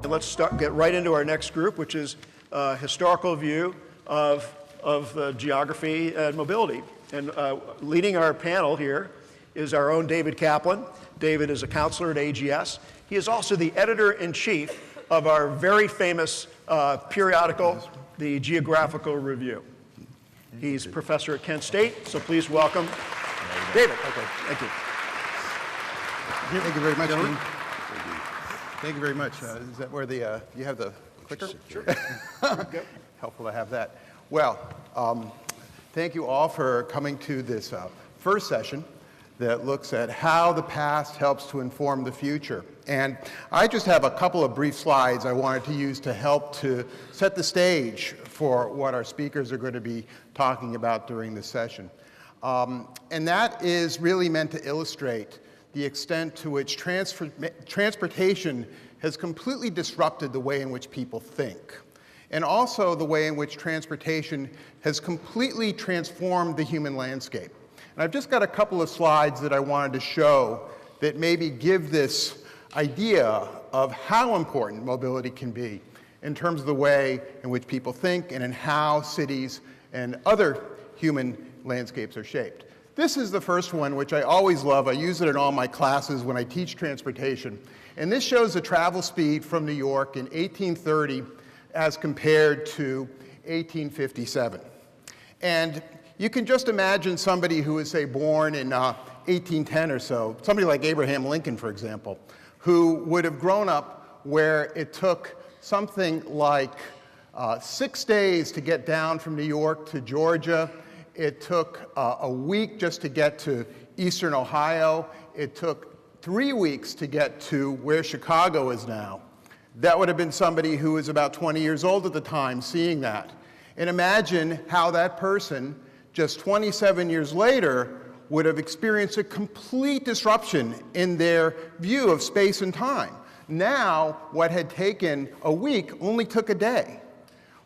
Let's get right into our next group, which is a historical view of geography and mobility. And leading our panel here is our own David Kaplan. David is a counselor at AGS. He is also the editor-in-chief of our very famous periodical, the Geographical Review. He's a professor at Kent State, so please welcome David. Okay, thank you. Thank you very much, Dean. Thank you very much. Is that where you have the clicker? Sure. Helpful to have that. Well, thank you all for coming to this first session that looks at how the past helps to inform the future. And I just have a couple of brief slides I wanted to use to help to set the stage for what our speakers are going to be talking about during this session. And that is really meant to illustrate the extent to which transportation has completely disrupted the way in which people think, and also the way in which transportation has completely transformed the human landscape. And I've just got a couple of slides that I wanted to show that maybe give this idea of how important mobility can be in terms of the way in which people think and in how cities and other human landscapes are shaped. This is the first one, which I always love. I use it in all my classes when I teach transportation. And this shows the travel speed from New York in 1830 as compared to 1857. And you can just imagine somebody who was, say, born in 1810 or so, somebody like Abraham Lincoln, for example, who would have grown up where it took something like 6 days to get down from New York to Georgia. It took a week just to get to eastern Ohio. It took 3 weeks to get to where Chicago is now. That would have been somebody who was about 20 years old at the time seeing that. And imagine how that person, just 27 years later, would have experienced a complete disruption in their view of space and time. Now, what had taken a week only took a day.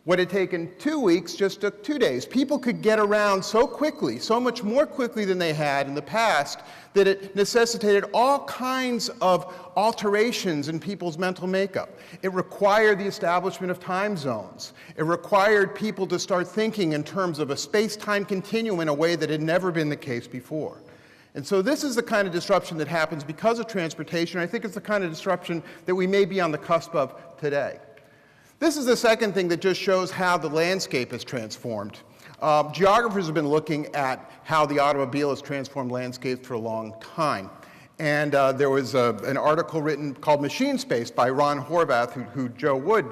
What had taken 2 weeks just took 2 days. People could get around so quickly, so much more quickly than they had in the past, that it necessitated all kinds of alterations in people's mental makeup. It required the establishment of time zones. It required people to start thinking in terms of a space-time continuum in a way that had never been the case before. And so this is the kind of disruption that happens because of transportation. I think it's the kind of disruption that we may be on the cusp of today. This is the second thing that just shows how the landscape has transformed. Geographers have been looking at how the automobile has transformed landscapes for a long time. And there was an article written called Machine Space by Ron Horvath, who Joe Wood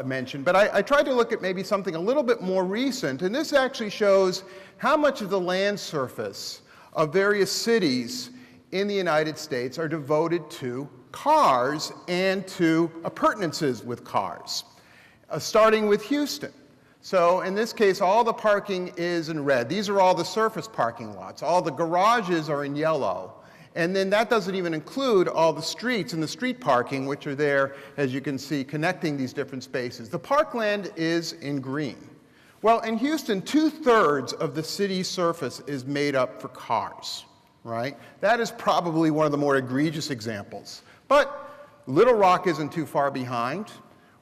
mentioned. But I tried to look at maybe something a little bit more recent. And this actually shows how much of the land surface of various cities in the United States are devoted to cars and to appurtenances with cars, starting with Houston. So in this case, all the parking is in red. These are all the surface parking lots. All the garages are in yellow. And then that doesn't even include all the streets and the street parking, which are there, as you can see, connecting these different spaces. The parkland is in green. Well, in Houston, 2/3 of the city's surface is made up for cars, right? That is probably one of the more egregious examples. But Little Rock isn't too far behind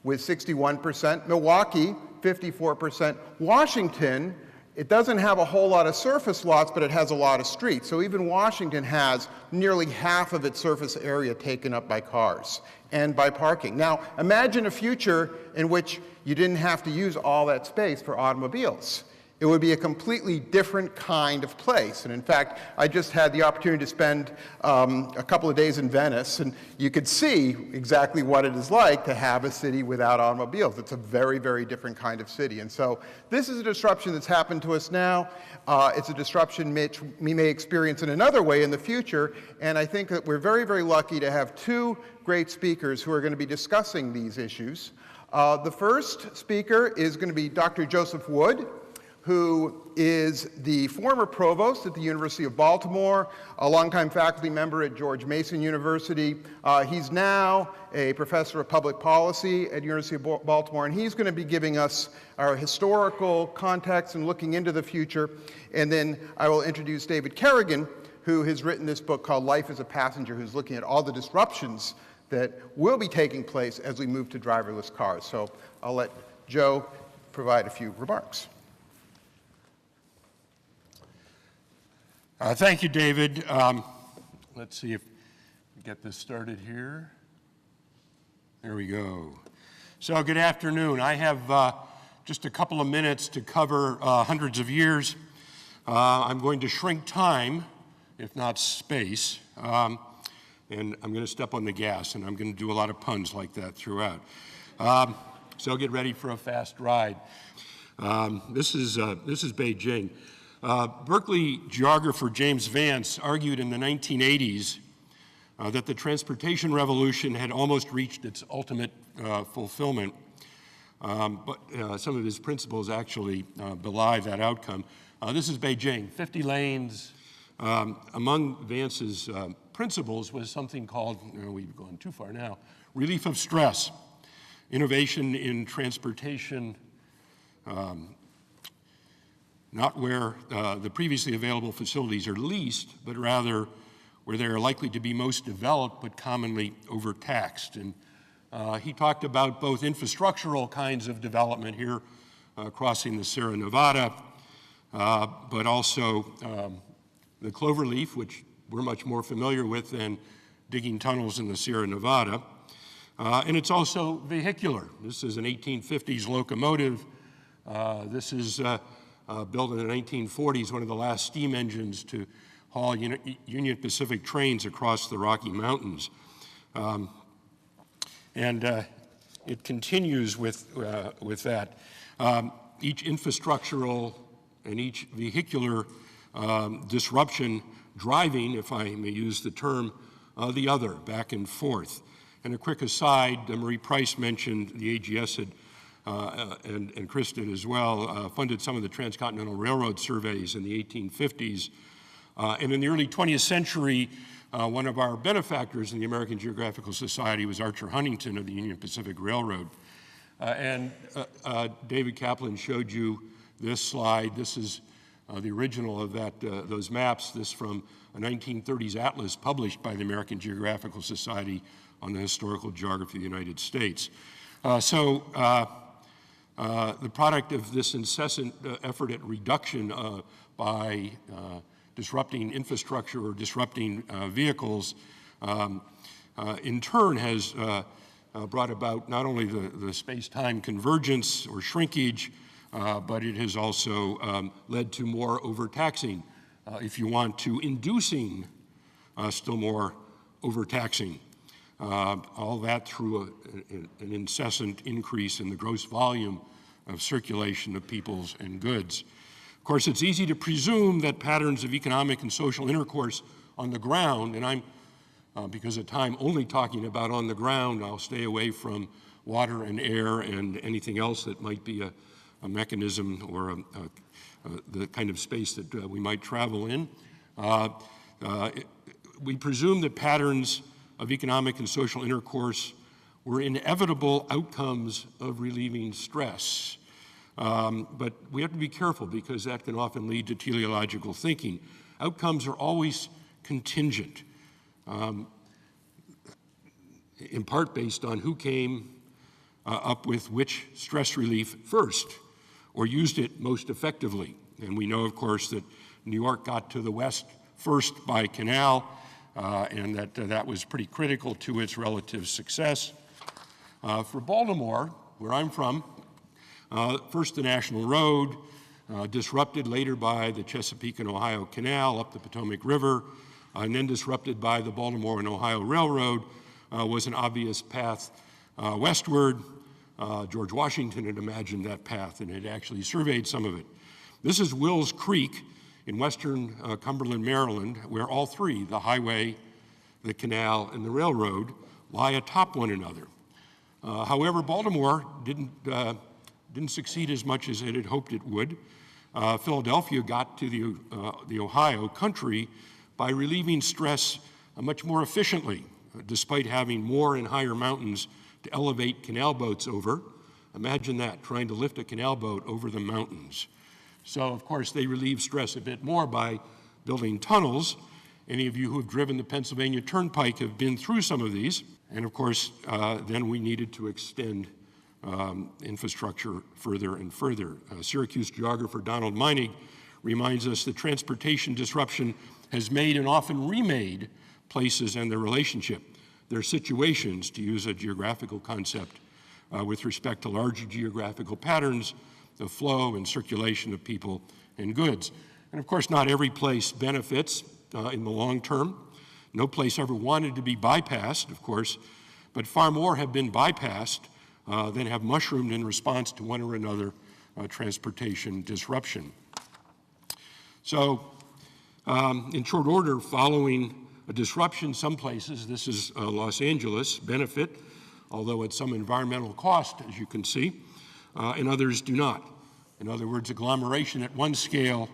with 61%. Milwaukee, 54%. Washington, it doesn't have a whole lot of surface lots, but it has a lot of streets. So even Washington has nearly half of its surface area taken up by cars and by parking. Now, imagine a future in which you didn't have to use all that space for automobiles. It would be a completely different kind of place. And in fact, I just had the opportunity to spend a couple of days in Venice, and you could see exactly what it is like to have a city without automobiles. It's a very, very different kind of city. And so this is a disruption that's happened to us now. It's a disruption which we may experience in another way in the future. And I think that we're very, very lucky to have two great speakers who are going to be discussing these issues. The first speaker is going to be Dr. Joseph Wood, who is the former provost at the University of Baltimore, a longtime faculty member at George Mason University. He's now a professor of public policy at University of Baltimore, and he's going to be giving us our historical context and looking into the future. And then I will introduce David Kerrigan, who has written this book called Life as a Passenger, who's looking at all the disruptions that will be taking place as we move to driverless cars. So I'll let Joe provide a few remarks. Thank you, David. Let's see if we get this started here. There we go. So good afternoon. I have just a couple of minutes to cover hundreds of years. I'm going to shrink time, if not space, and I'm going to step on the gas, and I'm going to do a lot of puns like that throughout. So get ready for a fast ride. This is Beijing. Berkeley geographer James Vance argued in the 1980s that the transportation revolution had almost reached its ultimate fulfillment, but some of his principles actually belie that outcome. This is Beijing, 50 lanes. Among Vance's principles was something called, we've gone too far now, relief of stress, innovation in transportation, not where the previously available facilities are least, but rather where they are likely to be most developed but commonly overtaxed. And he talked about both infrastructural kinds of development here, crossing the Sierra Nevada, but also the cloverleaf, which we're much more familiar with than digging tunnels in the Sierra Nevada. And it's also vehicular. This is an 1850s locomotive. This is built in the 1940s, one of the last steam engines to haul Union Pacific trains across the Rocky Mountains. It continues with that. Each infrastructural and each vehicular disruption driving, if I may use the term, the other, back and forth. And a quick aside, Marie Price mentioned the AGS and Chris did as well, funded some of the transcontinental railroad surveys in the 1850s. And in the early 20th century, one of our benefactors in the American Geographical Society was Archer Huntington of the Union Pacific Railroad. David Kaplan showed you this slide. This is the original of those maps, this from a 1930s atlas published by the American Geographical Society on the historical geography of the United States. The product of this incessant effort at reduction by disrupting infrastructure or disrupting vehicles, in turn has brought about not only the space-time convergence or shrinkage, but it has also led to more overtaxing, if you want to, inducing still more overtaxing. All that through an incessant increase in the gross volume of circulation of peoples and goods. Of course, it's easy to presume that patterns of economic and social intercourse on the ground, and I'm, because of time, only talking about on the ground, I'll stay away from water and air and anything else that might be a mechanism or the kind of space that we might travel in. We presume that patterns of economic and social intercourse were inevitable outcomes of relieving stress. But we have to be careful because that can often lead to teleological thinking. Outcomes are always contingent, in part based on who came up with which stress relief first or used it most effectively. And we know, of course, that New York got to the west first by canal, and that was pretty critical to its relative success. For Baltimore, where I'm from, first the National Road, disrupted later by the Chesapeake and Ohio Canal up the Potomac River, and then disrupted by the Baltimore and Ohio Railroad, was an obvious path westward. George Washington had imagined that path and had actually surveyed some of it. This is Wills Creek in western Cumberland, Maryland, where all three, the highway, the canal, and the railroad, lie atop one another. However, Baltimore didn't succeed as much as it had hoped it would. Philadelphia got to the Ohio country by relieving stress much more efficiently, despite having more and higher mountains to elevate canal boats over. Imagine that, trying to lift a canal boat over the mountains. So, of course, they relieved stress a bit more by building tunnels, Any of you who have driven the Pennsylvania Turnpike have been through some of these. And of course, then we needed to extend infrastructure further and further. Syracuse geographer Donald Meinig reminds us that transportation disruption has made and often remade places and their relationship, their situations, to use a geographical concept, with respect to larger geographical patterns of flow and circulation of people and goods. And of course, not every place benefits in the long term. No place ever wanted to be bypassed, of course, but far more have been bypassed than have mushroomed in response to one or another transportation disruption. So, in short order, following a disruption, some places, this is Los Angeles, benefit, although at some environmental cost, as you can see, and others do not. In other words, agglomeration at one scale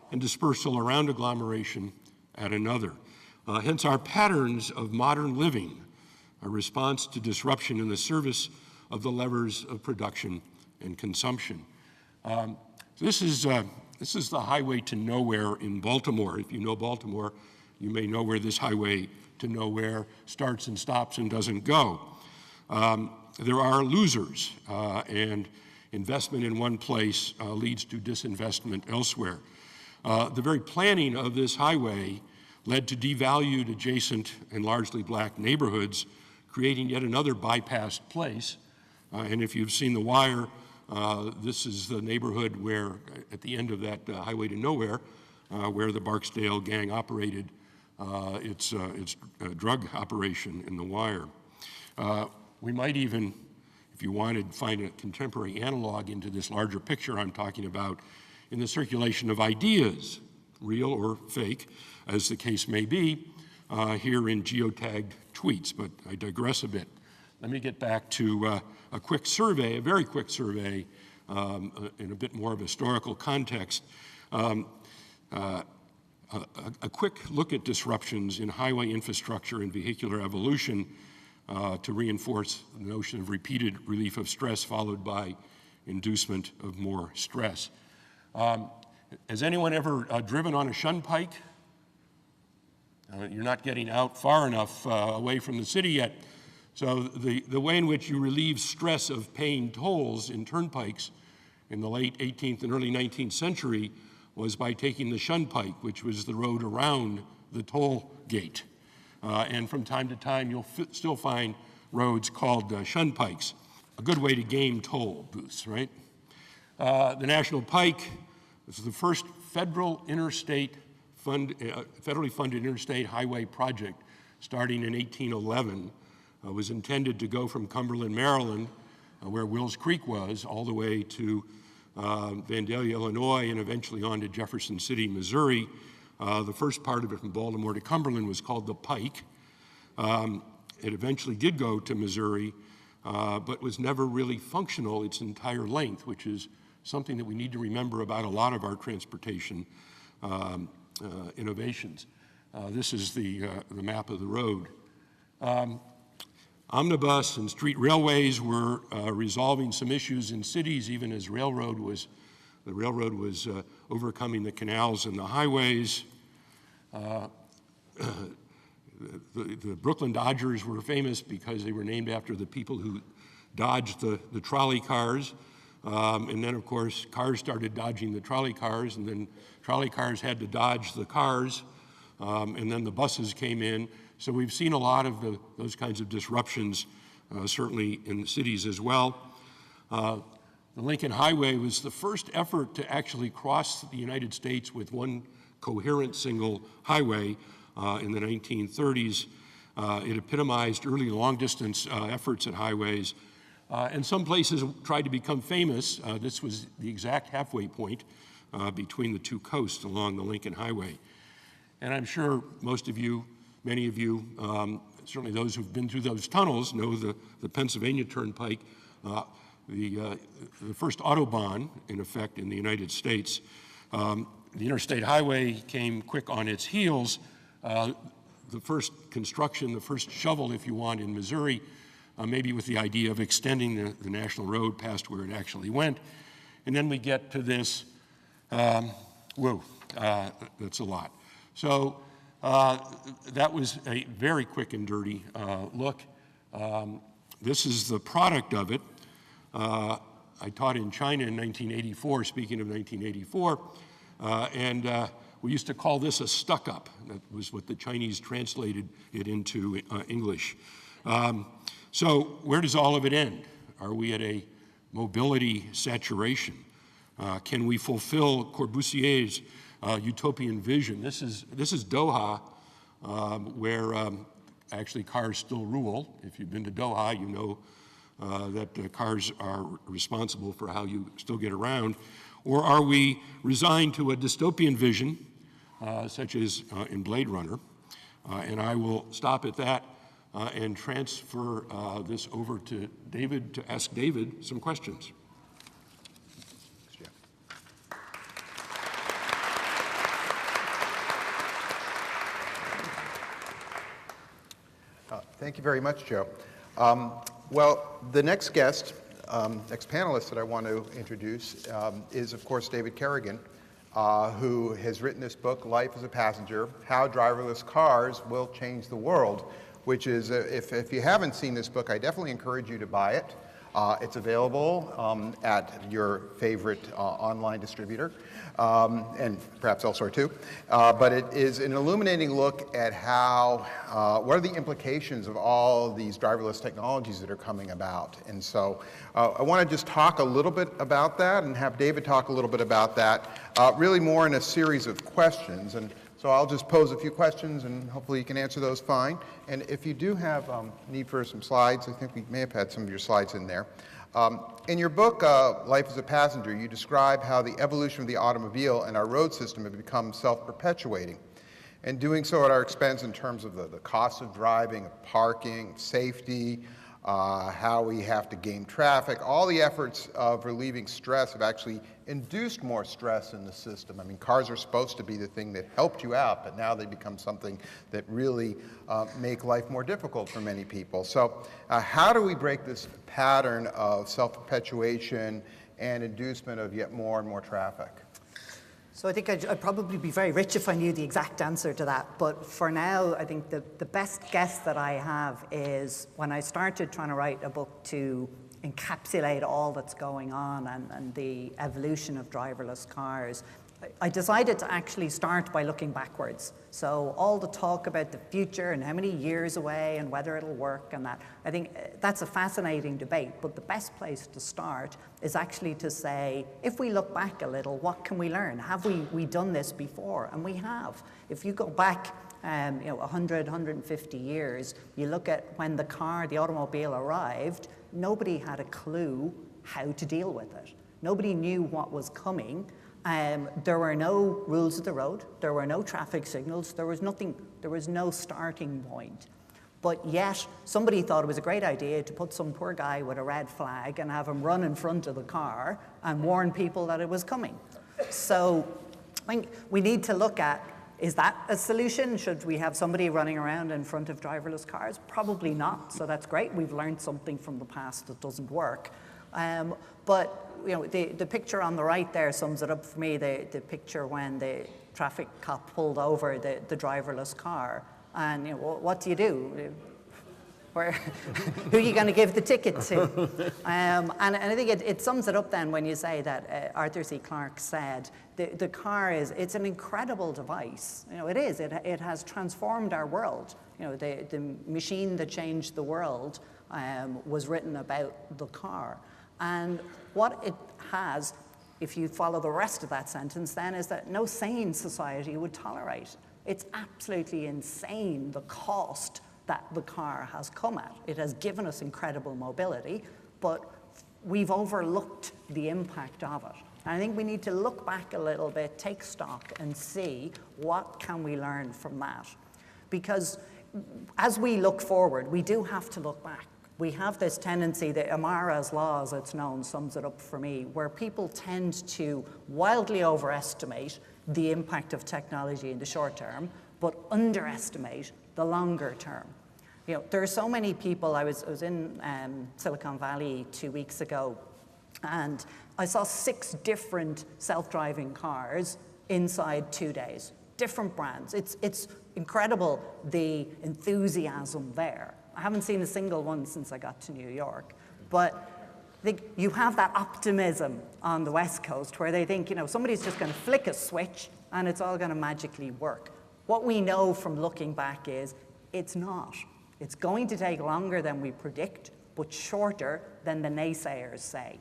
and dispersal around agglomeration at another. Hence our patterns of modern living, a response to disruption in the service of the levers of production and consumption. This is the highway to nowhere in Baltimore. If you know Baltimore, you may know where this highway to nowhere starts and stops and doesn't go. There are losers, and investment in one place leads to disinvestment elsewhere. The very planning of this highway led to devalued adjacent and largely black neighborhoods, creating yet another bypassed place. And if you've seen The Wire, this is the neighborhood where, at the end of that highway to nowhere, where the Barksdale gang operated its drug operation in The Wire. We might even, if you wanted, find a contemporary analog into this larger picture I'm talking about in the circulation of ideas, real or fake, as the case may be, here in geotagged tweets, but I digress a bit. Let me get back to a quick survey, a very quick survey, in a bit more of a historical context. A quick look at disruptions in highway infrastructure and vehicular evolution to reinforce the notion of repeated relief of stress followed by inducement of more stress. Has anyone ever driven on a shunpike? You're not getting out far enough away from the city yet. So the way in which you relieve stress of paying tolls in turnpikes in the late 18th and early 19th century was by taking the shunpike, which was the road around the toll gate. And from time to time, you'll still find roads called shunpikes, a good way to game toll booths, right? The National Pike was the first federally funded interstate highway project starting in 1811. Was intended to go from Cumberland, Maryland, where Wills Creek was, all the way to Vandalia, Illinois, and eventually on to Jefferson City, Missouri. The first part of it from Baltimore to Cumberland was called the Pike. It eventually did go to Missouri, but was never really functional its entire length, which is something that we need to remember about a lot of our transportation innovations. This is the map of the road. Omnibus and street railways were resolving some issues in cities, even as the railroad was overcoming the canals and the highways. The Brooklyn Dodgers were famous because they were named after the people who dodged the trolley cars. And then, of course, cars started dodging the trolley cars, and then trolley cars had to dodge the cars, and then the buses came in. So we've seen a lot of those kinds of disruptions, certainly in the cities as well. The Lincoln Highway was the first effort to actually cross the United States with one coherent single highway in the 1930s. It epitomized early long-distance efforts at highways, and some places tried to become famous. This was the exact halfway point between the two coasts along the Lincoln Highway. And I'm sure most of you, many of you, certainly those who've been through those tunnels, know the Pennsylvania Turnpike, the first Autobahn, in effect, in the United States. The interstate highway came quick on its heels. The first construction, the first shovel, if you want, in Missouri, maybe with the idea of extending the national road past where it actually went. And then we get to this, that's a lot. So that was a very quick and dirty look. This is the product of it. I taught in China in 1984, speaking of 1984, and we used to call this a stuck-up. That was what the Chinese translated it into English. So where does all of it end? Are we at a mobility saturation? Can we fulfill Corbusier's utopian vision? This is Doha, where actually cars still rule. If you've been to Doha, you know that the cars are responsible for how you still get around. Or are we resigned to a dystopian vision, such as in Blade Runner? And I will stop at that and transfer this over to David to ask David some questions. Thank you very much, Joe. Well, the next guest, next panelist that I want to introduce is, of course, David Kerrigan, who has written this book, Life as a Passenger, How Driverless Cars Will Change the World, which is, if you haven't seen this book, I definitely encourage you to buy it. It's available at your favorite online distributor, and perhaps elsewhere too. But it is an illuminating look at how, what are the implications of all these driverless technologies that are coming about. And so I want to just talk a little bit about that and have David talk a little bit about that, really more in a series of questions. And so I'll just pose a few questions and hopefully you can answer those fine. And if you do have need for some slides, I think we may have had some of your slides in there. In your book, Life as a Passenger, you describe how the evolution of the automobile and our road system have become self-perpetuating, and doing so at our expense in terms of the cost of driving, of parking, safety, how we have to game traffic. All the efforts of relieving stress have actually induced more stress in the system. I mean, cars are supposed to be the thing that helped you out, but now they become something that really make life more difficult for many people. So how do we break this pattern of self-perpetuation and inducement of yet more and more traffic? So I think I'd probably be very rich if I knew the exact answer to that. But for now, I think the best guess that I have is when I started trying to write a book to encapsulate all that's going on and the evolution of driverless cars, I decided to actually start by looking backwards. So all the talk about the future and how many years away and whether it'll work and that, I think that's a fascinating debate, but the best place to start is actually to say, if we look back a little, what can we learn? Have we done this before? And we have. If you go back 100, 150 years, you look at when the automobile arrived, nobody had a clue how to deal with it. Nobody knew what was coming. There were no rules of the road, there were no traffic signals, there was nothing, there was no starting point. But yet, somebody thought it was a great idea to put some poor guy with a red flag and have him run in front of the car and warn people that it was coming. So I think we need to look at, is that a solution? Should we have somebody running around in front of driverless cars? Probably not, so that's great. We've learned something from the past that doesn't work. But the picture on the right there sums it up for me, the picture when the traffic cop pulled over the driverless car. And what do you do? Who are you going to give the ticket to? And I think it sums it up then when you say that Arthur C. Clarke said, the car it's an incredible device. It is. It has transformed our world. The machine that changed the world was written about the car. And what it has, if you follow the rest of that sentence then, is that no sane society would tolerate. It's absolutely insane, the cost that the car has come at. It has given us incredible mobility, but we've overlooked the impact of it. And I think we need to look back a little bit, take stock, and see what can we learn from that. Because as we look forward, we do have to look back. We have this tendency, the Amara's law, as it's known, sums it up for me, where people tend to wildly overestimate the impact of technology in the short term, but underestimate the longer term. There are so many people. I was in Silicon Valley 2 weeks ago, and I saw 6 different self-driving cars inside 2 days. different brands. It's incredible, the enthusiasm there. I haven't seen a single one since I got to New York, but you have that optimism on the West Coast where they think, somebody's just going to flick a switch and it's all going to magically work. What we know from looking back is it's not. It's going to take longer than we predict, but shorter than the naysayers say.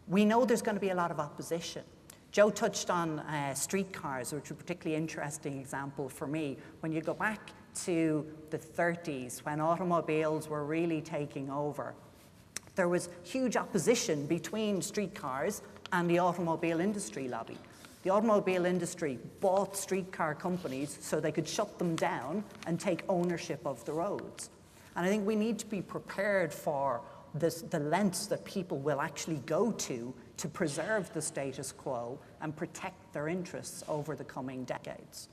We know there's going to be a lot of opposition. Joe touched on streetcars, which is a particularly interesting example for me. When you go back to the 30s, when automobiles were really taking over, there was huge opposition between streetcars and the automobile industry lobby. The automobile industry bought streetcar companies so they could shut them down and take ownership of the roads. And I think we need to be prepared for the lengths that people will actually go to preserve the status quo and protect their interests over the coming decades.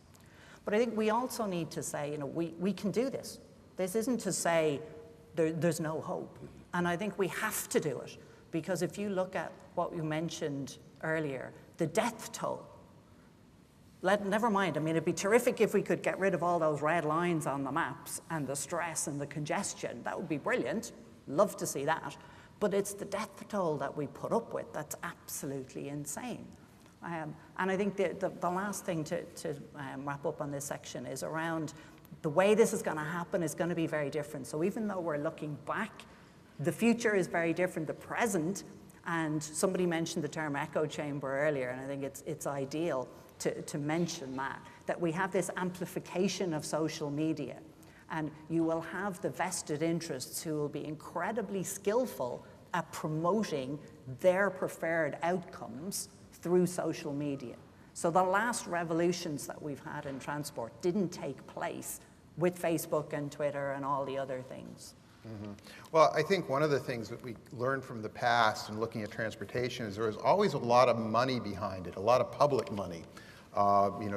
But I think we also need to say, we can do this. This isn't to say there's no hope. And I think we have to do it, because if you look at what you mentioned earlier, the death toll, never mind, it'd be terrific if we could get rid of all those red lines on the maps and the stress and the congestion. That would be brilliant. Love to see that. But it's the death toll that we put up with that's absolutely insane. And I think the last thing to wrap up on this section is around the way this is going to happen is going to be very different. So even though we're looking back, the future is very different, the present, and somebody mentioned the term echo chamber earlier, and I think it's ideal to mention that we have this amplification of social media, and you will have the vested interests who will be incredibly skillful at promoting their preferred outcomes through social media. So the last revolutions that we've had in transport didn't take place with Facebook and Twitter and all the other things. Mm-hmm. Well, I think one of the things that we learned from the past in looking at transportation is there was always a lot of money behind it, a lot of public money.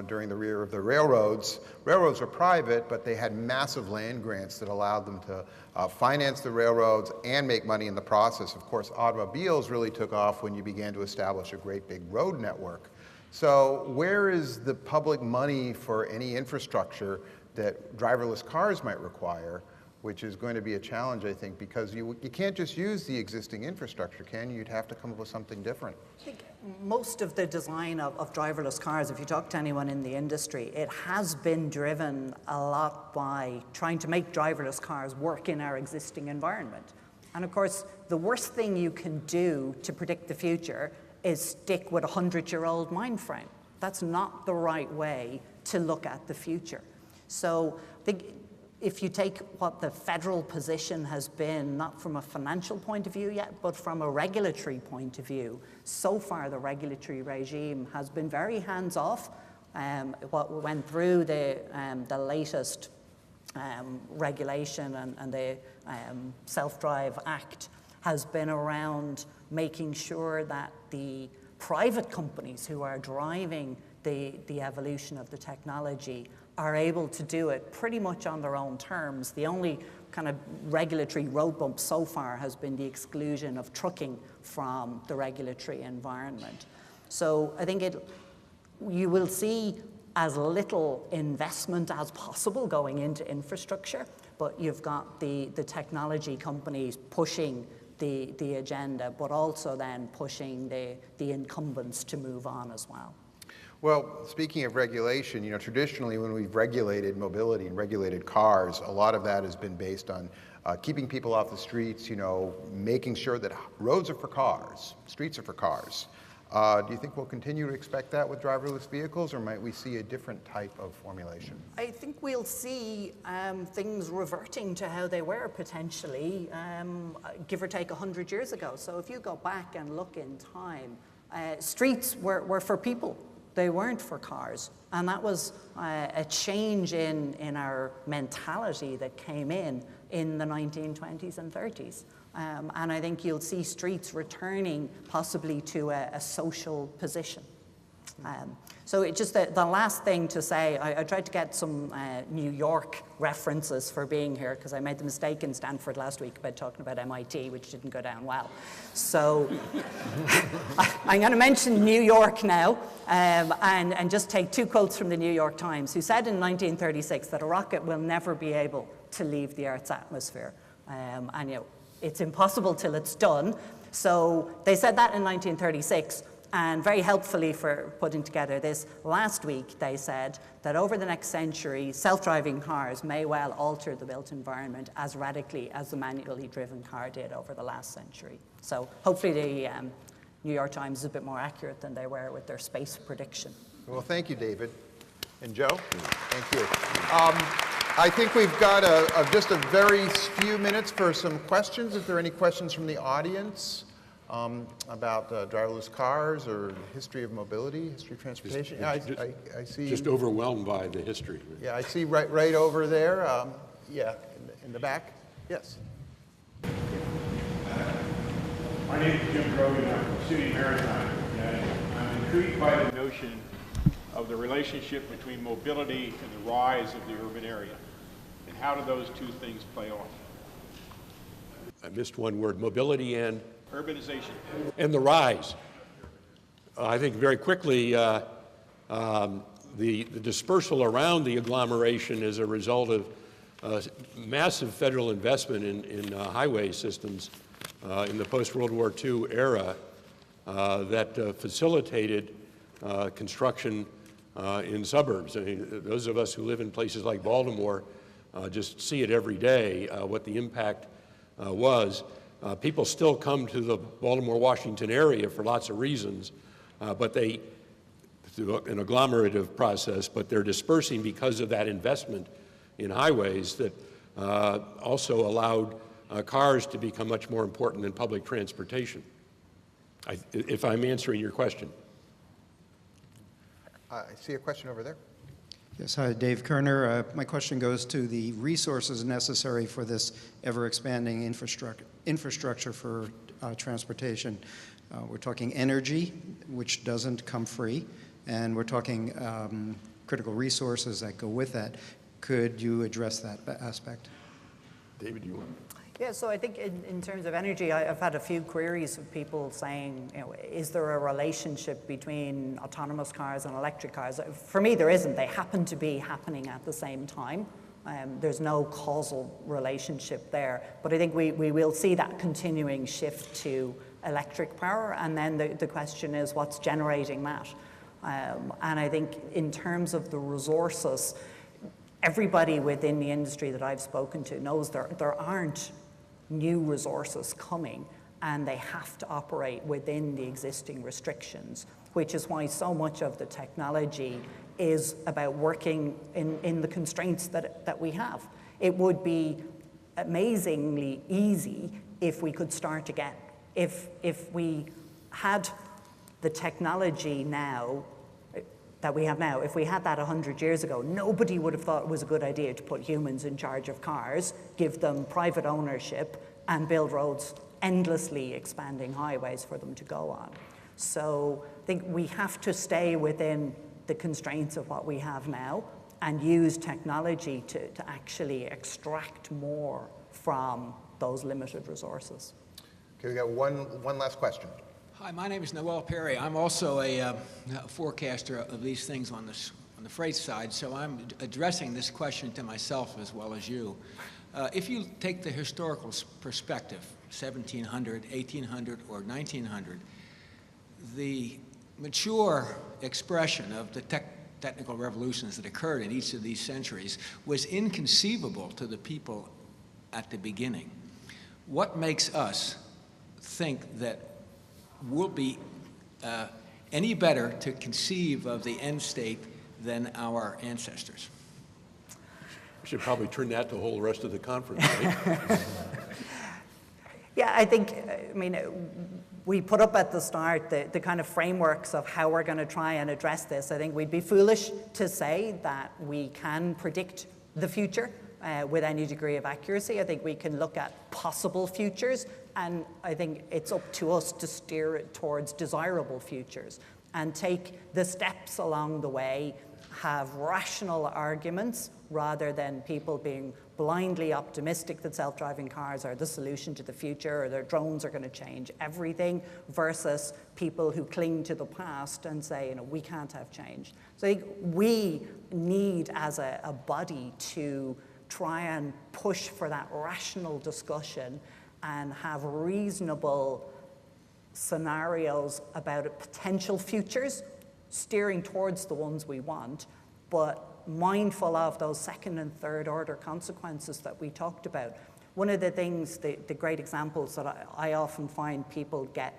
During the rear of the railroads. Railroads were private, but they had massive land grants that allowed them to finance the railroads and make money in the process. Of course, automobiles really took off when you began to establish a great big road network. So where is the public money for any infrastructure that driverless cars might require, which is going to be a challenge, I think, because you can't just use the existing infrastructure, can you? You'd have to come up with something different. I think most of the design of driverless cars, if you talk to anyone in the industry, it has been driven a lot by trying to make driverless cars work in our existing environment. And of course, the worst thing you can do to predict the future is stick with a 100-year-old mind frame. That's not the right way to look at the future. So I think if you take what the federal position has been, not from a financial point of view yet, but from a regulatory point of view, so far the regulatory regime has been very hands-off. What went through the latest regulation and the Self-Drive Act has been around making sure that the private companies who are driving the evolution of the technology are able to do it pretty much on their own terms. The only kind of regulatory road bump so far has been the exclusion of trucking from the regulatory environment. So I think you will see as little investment as possible going into infrastructure, but you've got the technology companies pushing the agenda, but also then pushing the incumbents to move on as well. Well, speaking of regulation, traditionally when we've regulated mobility and regulated cars, a lot of that has been based on keeping people off the streets, making sure that roads are for cars, streets are for cars. Do you think we'll continue to expect that with driverless vehicles, or might we see a different type of formulation? I think we'll see things reverting to how they were potentially, give or take 100 years ago. So if you go back and look in time, streets were for people. They weren't for cars. And that was a change in our mentality that came in the 1920s and 30s. And I think you'll see streets returning possibly to a social position. So it just the last thing to say, I tried to get some New York references for being here because I made the mistake in Stanford last week by talking about MIT, which didn't go down well. So I'm going to mention New York now and just take two quotes from the New York Times, who said in 1936 that a rocket will never be able to leave the Earth's atmosphere. And it's impossible till it's done. So they said that in 1936. And very helpfully for putting together this, last week they said that over the next century, self-driving cars may well alter the built environment as radically as the manually driven car did over the last century. So hopefully the New York Times is a bit more accurate than they were with their space prediction. Well, thank you, David. And Joe? Thank you. I think we've got just a very few minutes for some questions. If there are any questions from the audience about driverless cars or history of mobility, history of transportation. I see. Just overwhelmed by the history. Yeah, I see right over there. Yeah, in the back. Yes. My name is Jim Kerrigan. I'm from City Maritime. And I'm intrigued by the notion of the relationship between mobility and the rise of the urban area. And how do those two things play off? I missed one word, mobility and? Urbanization. And the rise. I think very quickly the dispersal around the agglomeration as a result of massive federal investment in highway systems in the post-World War II era that facilitated construction in suburbs. I mean, those of us who live in places like Baltimore just see it every day, what the impact was. People still come to the Baltimore-Washington area for lots of reasons, but through an agglomerative process, but they're dispersing because of that investment in highways that also allowed cars to become much more important than public transportation, if I'm answering your question. I see a question over there. Yes, hi, Dave Kerner. My question goes to the resources necessary for this ever-expanding infrastructure for transportation. We're talking energy, which doesn't come free, and we're talking critical resources that go with that. Could you address that aspect? David, you want? Yeah, so I think in terms of energy, I've had a few queries of people saying, is there a relationship between autonomous cars and electric cars? For me, there isn't. They happen to be happening at the same time. There's no causal relationship there. But I think we will see that continuing shift to electric power. And then the question is, what's generating that? And I think in terms of the resources, everybody within the industry that I've spoken to knows there aren't new resources coming, and they have to operate within the existing restrictions, which is why so much of the technology is about working in the constraints that we have. It would be amazingly easy if we could start again. If we had the technology now that we have now, if we had that 100 years ago, nobody would have thought it was a good idea to put humans in charge of cars, give them private ownership, and build roads, endlessly expanding highways for them to go on. So I think we have to stay within the constraints of what we have now and use technology to actually extract more from those limited resources. Okay, we got one last question. Hi, my name is Noel Perry. I'm also a forecaster of these things on the freight side, so I'm addressing this question to myself as well as you. If you take the historical perspective, 1700, 1800, or 1900, the mature expression of the technical revolutions that occurred in each of these centuries was inconceivable to the people at the beginning. What makes us think that we'll be any better to conceive of the end state than our ancestors? We should probably turn that to the whole rest of the conference, right? Yeah, I think, we put up at the start the kind of frameworks of how we're going to try and address this. I think we'd be foolish to say that we can predict the future with any degree of accuracy. I think we can look at possible futures, and I think it's up to us to steer it towards desirable futures. and take the steps along the way, have rational arguments rather than people being blindly optimistic that self-driving cars are the solution to the future or that drones are going to change everything, versus people who cling to the past and say, we can't have change. So I think we need as a body to try and push for that rational discussion and have reasonable scenarios about potential futures, steering towards the ones we want, but mindful of those second and third order consequences that we talked about. One of the things, the great examples that I often find people get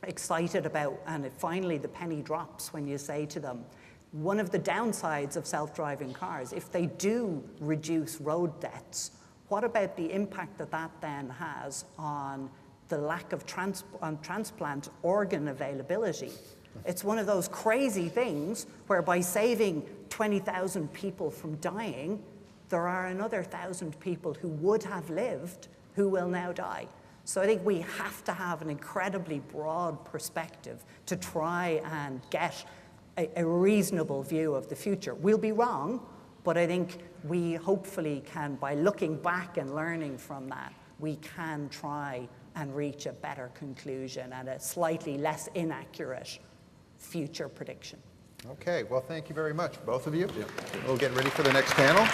excited about, and finally the penny drops when you say to them, one of the downsides of self-driving cars, if they do reduce road deaths, what about the impact that that then has on the lack of transplant organ availability? It's one of those crazy things where by saving 20,000 people from dying, there are another 1,000 people who would have lived who will now die. So I think we have to have an incredibly broad perspective to try and get a reasonable view of the future. We'll be wrong, but I think we hopefully can, by looking back and learning from that, we can try and reach a better conclusion and a slightly less inaccurate future prediction. Okay, well, thank you very much, both of you. We'll get ready for the next panel.